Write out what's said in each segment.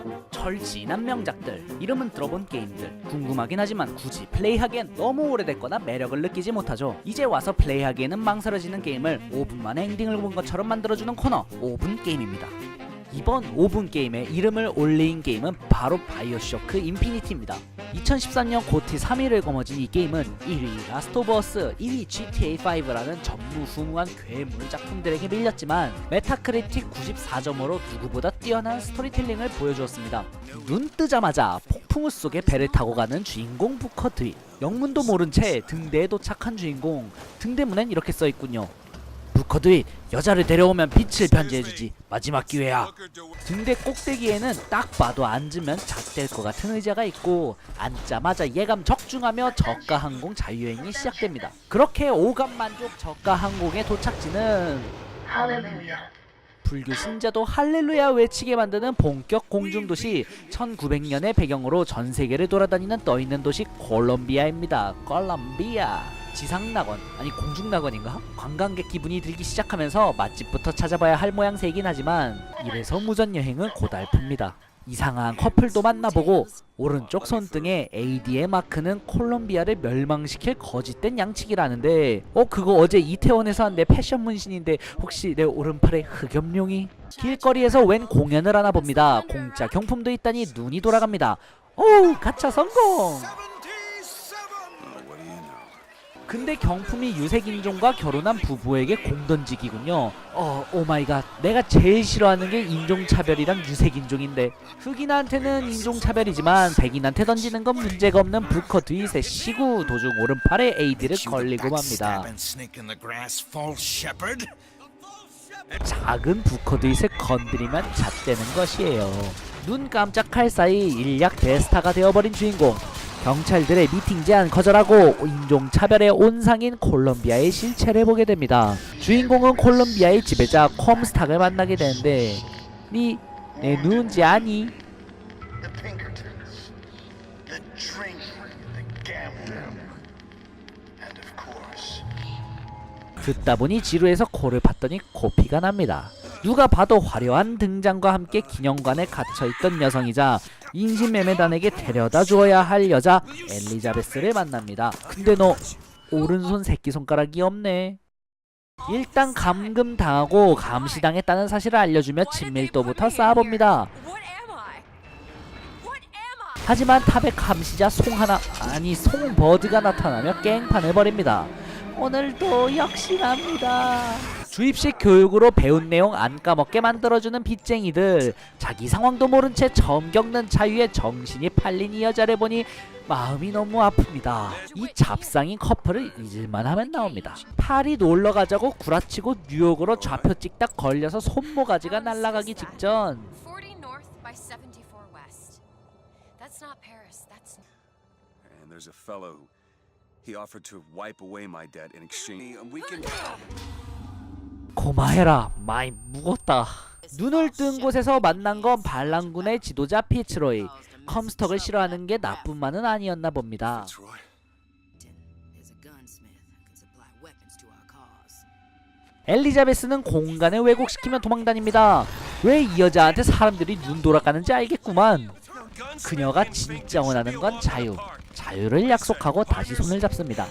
있고 철진한 명작들, 이름은 들어본 게임들, 궁금하긴 하지만 굳이 플레이하기엔 너무 오래됐거나 매력을 느끼지 못하죠. 이제 와서 플레이하기에는 망설여지는 게임을 5분 만에 엔딩을 본 것처럼 만들어주는 코너 5분 게임입니다. 이번 5분 게임에 이름을 올린 게임은 바로 바이오쇼크 인피니티입니다. 2013년 고티 3위를 거머쥔 이 게임은 1위 라스트 오브 어스, 2위 GTA5라는 전무후무한 괴물 작품들에게 밀렸지만 메타크리틱 94점으로 누구보다 뛰어난 스토리텔링을 보여주었습니다. 눈 뜨자마자 폭풍우 속에 배를 타고 가는 주인공 부커 드윗, 영문도 모른 채 등대에 도착한 주인공, 등대문엔 이렇게 써있군요. 부커 드윗, 여자를 데려오면 빛을 변제해주지, 마지막 기회야. 등대 꼭대기에는 딱 봐도 앉으면 잣될 것 같은 의자가 있고 앉자마자 예감 적중하며 저가 항공 자유여행이 시작됩니다. 그렇게 오감 만족 저가 항공의 도착지는 할렐루야. 불교 신자도 할렐루야 외치게 만드는 본격 공중도시, 1900년의 배경으로 전세계를 돌아다니는 떠있는 도시 콜롬비아입니다. 콜롬비아. 지상낙원, 아니 공중낙원인가? 관광객 기분이 들기 시작하면서 맛집부터 찾아봐야 할 모양새이긴 하지만 이래서 무전여행은 고달픕니다. 이상한 커플도 만나보고 오른쪽 손등에 AD의 마크는 콜롬비아를 멸망시킬 거짓된 양치기라는데 그거 어제 이태원에서 한 내 패션 문신인데 혹시 내 오른팔에 흑염룡이? 길거리에서 웬 공연을 하나 봅니다. 공짜 경품도 있다니 눈이 돌아갑니다. 오우, 가차 성공! 근데 경품이 유색인종과 결혼한 부부에게 공 던지기군요. 오마이갓, 내가 제일 싫어하는 게 인종차별이랑 유색인종인데 흑인한테는 인종차별이지만 백인한테 던지는 건 문제가 없는 부커 드윗의 시구 도중 오른팔에 AD를 걸리고 맙니다. 작은 부커 드윗을 건드리면 잣되는 것이에요. 눈 깜짝할 사이 일약 대스타가 되어버린 주인공. 경찰들의 미팅 제안 거절하고 인종차별의 온상인 콜롬비아의 실체를 보게 됩니다. 주인공은 콜롬비아의 지배자 컴스탁을 만나게 되는데 내 누군지 아니? 듣다 보니 지루해서 코를 팠더니 코피가 납니다. 누가 봐도 화려한 등장과 함께 기념관에 갇혀있던 여성이자 인신매매단에게 데려다 주어야 할 여자 엘리자베스를 만납니다. 근데 너 오른손 새끼손가락이 없네. 일단 감금당하고 감시당했다는 사실을 알려주며 친밀도부터 쌓아봅니다. 하지만 탑의 감시자 송버드가 나타나며 깽판을 벌입니다. 오늘도 역시납니다. 주입식 교육으로 배운 내용 안 까먹게 만들어주는 빚쟁이들, 자기 상황도 모른 채 처음 겪는 자유에 정신이 팔린 이 여자를 보니 마음이 너무 아픕니다. 이 잡상인 커플을 잊을만 하면 나옵니다. 파리 놀러 가자고 구라치고 뉴욕으로 좌표 찍다 걸려서 손모가지가 날아가기 직전. 고마해라, 많이 묵었다. 눈을 뜬 곳에서 만난 건 반란군의 지도자 피츠로이. 컴스턱을 싫어하는 게 나뿐만은 아니었나 봅니다. 엘리자베스는 공간을 왜곡시키며 도망다닙니다. 왜 이 여자한테 사람들이 눈 돌아가는지 알겠구만. 그녀가 진짜 원하는 건 자유를 약속하고 다시 손을 잡습니다.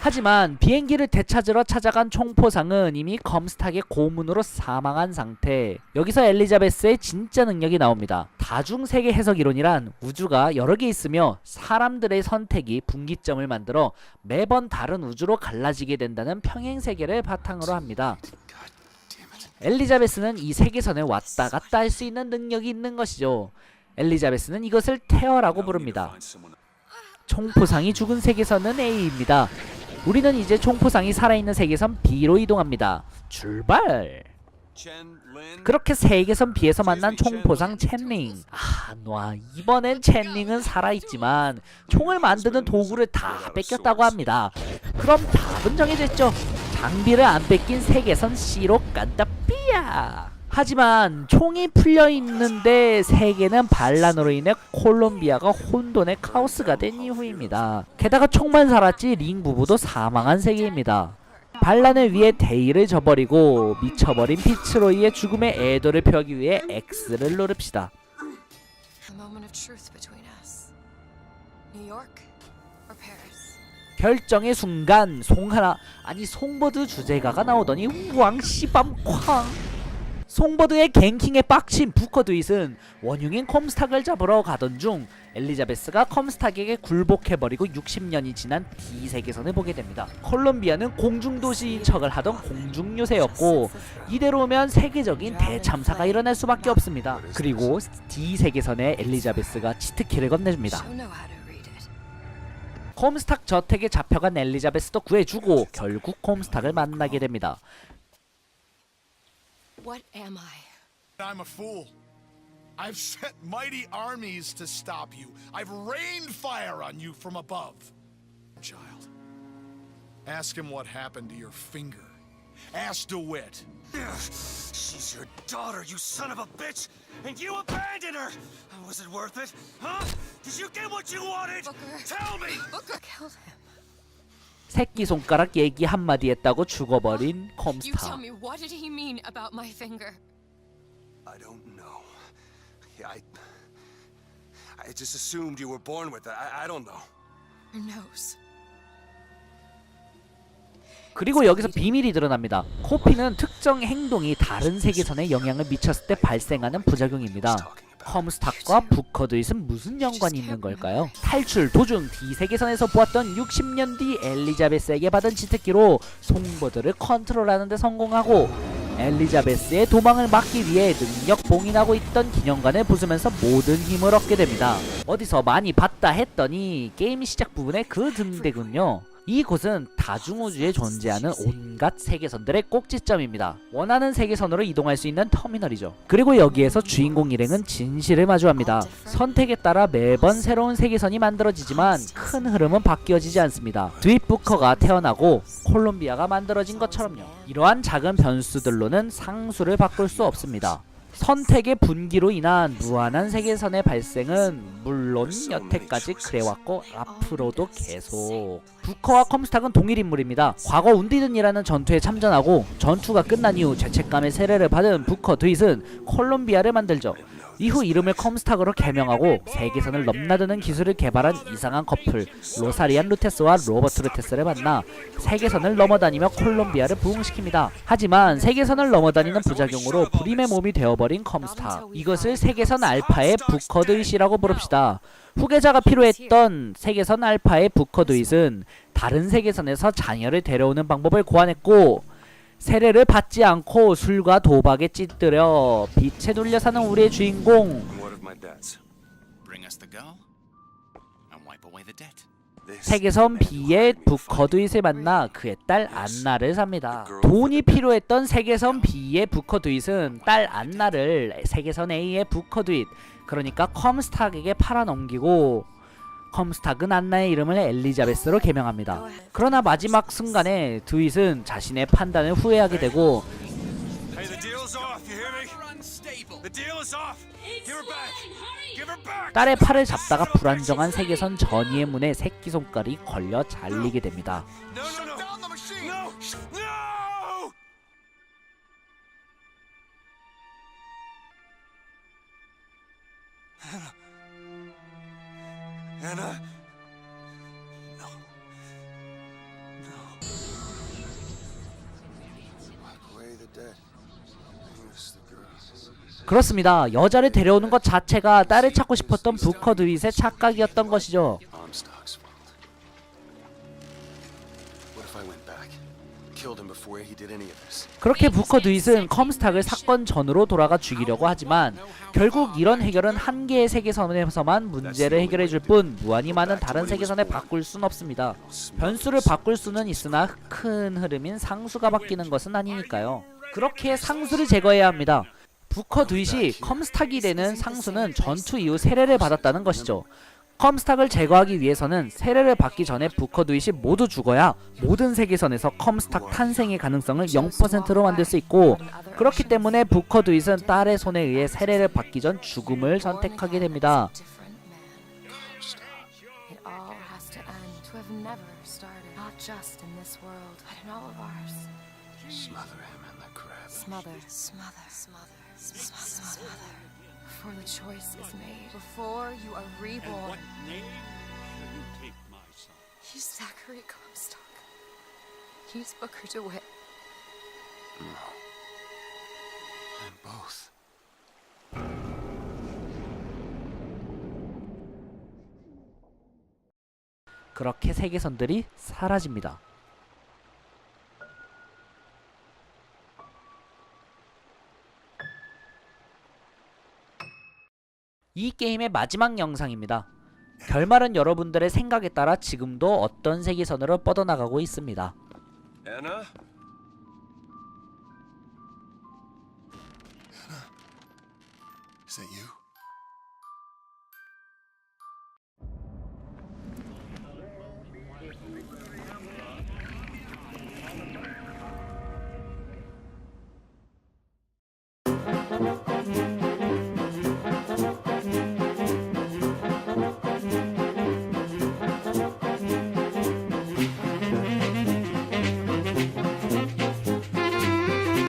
하지만 비행기를 되찾으러 찾아간 총포상은 이미 컴스탁의 고문으로 사망한 상태. 여기서 엘리자베스의 진짜 능력이 나옵니다. 다중세계 해석 이론이란 우주가 여러 개 있으며 사람들의 선택이 분기점을 만들어 매번 다른 우주로 갈라지게 된다는 평행세계를 바탕으로 합니다. 엘리자베스는 이 세계선에 왔다 갔다 할 수 있는 능력이 있는 것이죠. 엘리자베스는 이것을 테어라고 부릅니다. 총포상이 죽은 세계선은 A입니다. 우리는 이제 총포상이 살아있는 세계선 B로 이동합니다. 출발! 그렇게 세계선 B에서 만난 총포상 첸링. 이번엔 첸링은 살아있지만 총을 만드는 도구를 다 뺏겼다고 합니다. 그럼 답은 정해졌죠. 장비를 안 뺏긴 세계선 C로 간다 삐야. 하지만 총이 풀려있는데 세계는 반란으로 인해 콜롬비아가 혼돈의 카오스가 된 이후입니다. 게다가 총만 살았지 링 부부도 사망한 세계입니다. 반란을 위해 데이를 저버리고 미쳐버린 피츠로이의 죽음의 애도를 표하기 위해 X를 누릅시다. A moment of truth between us. New York or Paris? 결정의 순간 송버드 주제가가 나오더니 우왕 씨밤 쾅. 송버드의 갱킹에 빡친 부커드윗은 원흉인 컴스탁을 잡으러 가던 중 엘리자베스가 컴스탁에게 굴복해버리고 60년이 지난 D세계선을 보게 됩니다. 콜롬비아는 공중도시인 척을 하던 공중요새였고 이대로면 세계적인 대참사가 일어날 수밖에 없습니다. 그리고 D세계선에 엘리자베스가 치트키를 건네줍니다. She'll know how to read it. 컴스탁 저택에 잡혀간 엘리자베스도 구해주고 결국 컴스탁을 만나게 됩니다. What am I? I'm a fool. I've sent mighty armies to stop you. I've rained fire on you from above. Child, ask him what happened to your finger. Ask DeWitt. She's your daughter, you son of a bitch! And you abandoned her! Was it worth it? Huh? Did you get what you wanted? Booker. Tell me! Booker killed him. 새끼손가락 얘기 한마디 했다고 죽어버린 You tell 컴스탁. me, what did he mean about my finger? I don't know. Yeah, I just assumed you were born with it. I don't know. Your nose. 그리고 여기서 비밀이 드러납니다. 코피는 특정 행동이 다른 세계선에 영향을 미쳤을 때 발생하는 부작용입니다. 컴스탁과 부커드윗은 무슨 연관이 있는 걸까요? 탈출 도중 D세계선에서 보았던 60년 뒤 엘리자베스에게 받은 치트키로 송버드를 컨트롤하는 데 성공하고 엘리자베스의 도망을 막기 위해 능력 봉인하고 있던 기념관을 부수면서 모든 힘을 얻게 됩니다. 어디서 많이 봤다 했더니 게임 시작 부분에 그 등대군요. 이곳은 다중우주에 존재하는 온갖 세계선들의 꼭지점입니다. 원하는 세계선으로 이동할 수 있는 터미널이죠. 그리고 여기에서 주인공 일행은 진실을 마주합니다. 선택에 따라 매번 새로운 세계선이 만들어지지만 큰 흐름은 바뀌어지지 않습니다. 드윗 부커가 태어나고 콜롬비아가 만들어진 것처럼요. 이러한 작은 변수들로는 상수를 바꿀 수 없습니다. 선택의 분기로 인한 무한한 세계선의 발생은 물론 여태까지 그래왔고 앞으로도 계속. 부커와 컴스탁은 동일 인물입니다. 과거 운디든이라는 전투에 참전하고 전투가 끝난 이후 죄책감의 세례를 받은 부커드윗은 콜롬비아를 만들죠. 이후 이름을 컴스탁으로 개명하고 세계선을 넘나드는 기술을 개발한 이상한 커플 로사리안 루테스와 로버트 루테스를 만나 세계선을 넘어다니며 콜롬비아를 부흥시킵니다. 하지만 세계선을 넘어다니는 부작용으로 불임의 몸이 되어버린 컴스탁. 이것을 세계선 알파의 부커드윗이라고 부릅시다. 후계자가 필요했던 세계선 알파의 부커드윗은 다른 세계선에서 자녀를 데려오는 방법을 고안했고 세례를 받지 않고 술과 도박에 찌들여 빛에 눌려 사는 우리의 주인공. What of my debts? Bring us the girl and wipe away the debt. 세계선 B의 부커드윗을 만나 그의 딸 안나를 삽니다. 돈이 필요했던 세계선 B의 부커드윗은 딸 안나를 세계선 A의 부커드윗, 그러니까 컴스탁에게 팔아넘기고 컴스탁은 안나의 이름을 엘리자베스로 개명합니다. 그러나 마지막 순간에 드윗은 자신의 판단을 후회하게 되고 Hey, the deal's off, you hear me? The deal is off! Give her back! Give her back! 딸의 팔을 잡다가 불안정한 세계선 전이의 문에 새끼손가락이 걸려 잘리게 됩니다. No, no, no! Down the machine! No! No! Anna? No. No. Wipe away the dead. Miss the girl. 그렇습니다. 여자를 데려오는 것 자체가 딸을 찾고 싶었던 부커드윗의 착각이었던 것이죠. Comstock's fault. What if I went back? Killed him before he did any of this. 그렇게 부커드윗은 컴스탁을 사건 전으로 돌아가 죽이려고 하지만 결국 이런 해결은 한 개의 세계선에서만 문제를 해결해 줄 뿐 무한히 많은 다른 세계선에 바꿀 순 없습니다. 변수를 바꿀 수는 있으나 큰 흐름인 상수가 바뀌는 것은 아니니까요. 그렇게 상수를 제거해야 합니다. 부커드윗이 컴스탁이 되는 상수는 전투 이후 세례를 받았다는 것이죠. 컴스탁을 제거하기 위해서는 세례를 받기 전에 부커드윗이 모두 죽어야 모든 세계선에서 컴스탁 탄생의 가능성을 0%로 만들 수 있고, 그렇기 때문에 부커드윗은 딸의 손에 의해 세례를 받기 전 죽음을 선택하게 됩니다. Different man. It all has to end to have never started. Not just in this world, but in all of ours. Smother him in the crab. Smother, smother, smother, smother, smother. Before the choice is made, before you are reborn. Name shall you take my son? He's Zachary Comstock. He's Booker DeWitt. And both. 그렇게 세계선들이 사라집니다. 이 게임의 마지막 영상입니다. 결말은 여러분들의 생각에 따라 지금도 어떤 세계선으로 뻗어나가고 있습니다. Anna? Is that you?